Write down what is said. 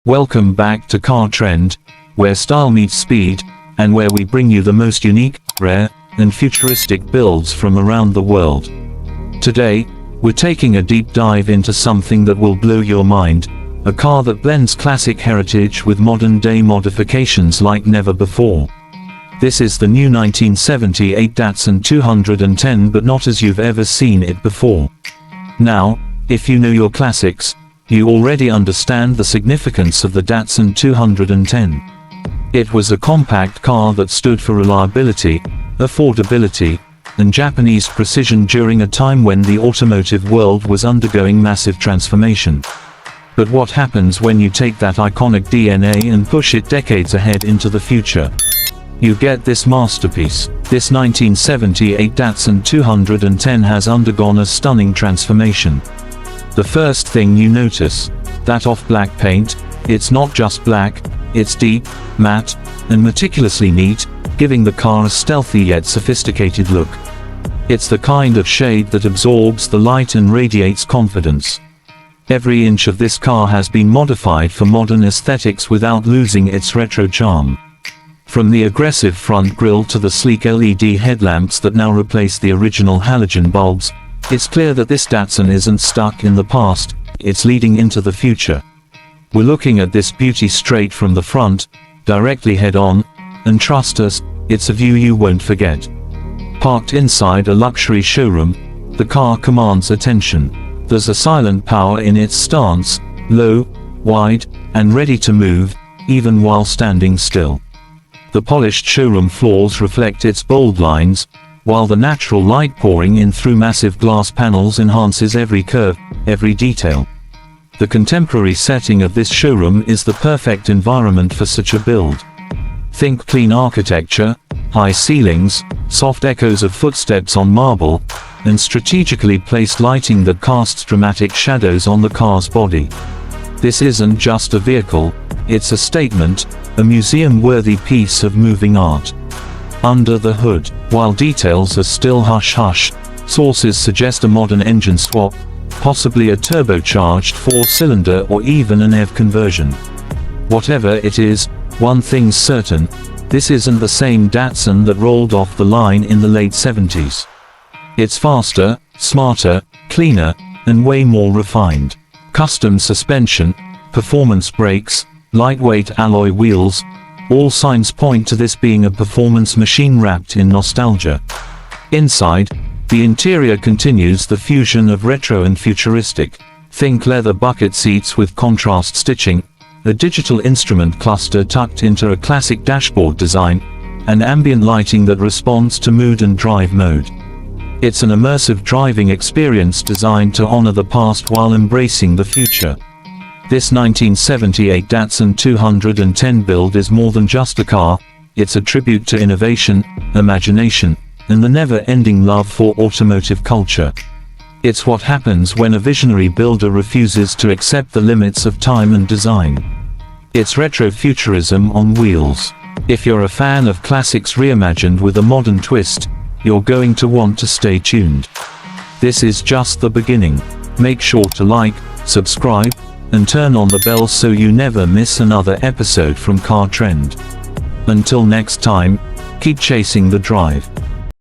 Welcome back to Car Trend, where style meets speed, and where we bring you the most unique, rare, and futuristic builds from around the world. Today, we're taking a deep dive into something that will blow your mind, a car that blends classic heritage with modern-day modifications like never before. This is the new 1978 Datsun 210, but not as you've ever seen it before. Now, if you know your classics, you already understand the significance of the Datsun 210. It was a compact car that stood for reliability, affordability, and Japanese precision during a time when the automotive world was undergoing massive transformation. But what happens when you take that iconic DNA and push it decades ahead into the future? You get this masterpiece. This 1978 Datsun 210 has undergone a stunning transformation. The first thing you notice, that off-black paint. It's not just black, it's deep, matte, and meticulously neat, giving the car a stealthy yet sophisticated look. It's the kind of shade that absorbs the light and radiates confidence. Every inch of this car has been modified for modern aesthetics without losing its retro charm. From the aggressive front grille to the sleek LED headlamps that now replace the original halogen bulbs, it's clear that this Datsun isn't stuck in the past, it's leading into the future. We're looking at this beauty straight from the front, directly head-on, and trust us, it's a view you won't forget. Parked inside a luxury showroom, the car commands attention. There's a silent power in its stance, low, wide, and ready to move, even while standing still. The polished showroom floors reflect its bold lines, while the natural light pouring in through massive glass panels enhances every curve, every detail. The contemporary setting of this showroom is the perfect environment for such a build. Think clean architecture, high ceilings, soft echoes of footsteps on marble, and strategically placed lighting that casts dramatic shadows on the car's body. This isn't just a vehicle, it's a statement, a museum-worthy piece of moving art. Under the hood, while details are still hush-hush, sources suggest a modern engine swap, possibly a turbocharged 4-cylinder or even an EV conversion. Whatever it is, one thing's certain, this isn't the same Datsun that rolled off the line in the late 70s. It's faster, smarter, cleaner, and way more refined. Custom suspension, performance brakes, lightweight alloy wheels, all signs point to this being a performance machine wrapped in nostalgia. Inside, the interior continues the fusion of retro and futuristic. Think leather bucket seats with contrast stitching, a digital instrument cluster tucked into a classic dashboard design, and ambient lighting that responds to mood and drive mode. It's an immersive driving experience designed to honor the past while embracing the future. This 1978 Datsun 210 build is more than just a car, it's a tribute to innovation, imagination, and the never-ending love for automotive culture. It's what happens when a visionary builder refuses to accept the limits of time and design. It's retro-futurism on wheels. If you're a fan of classics reimagined with a modern twist, you're going to want to stay tuned. This is just the beginning. Make sure to like, subscribe, and turn on the bell so you never miss another episode from Car Trend. Until next time, keep chasing the drive.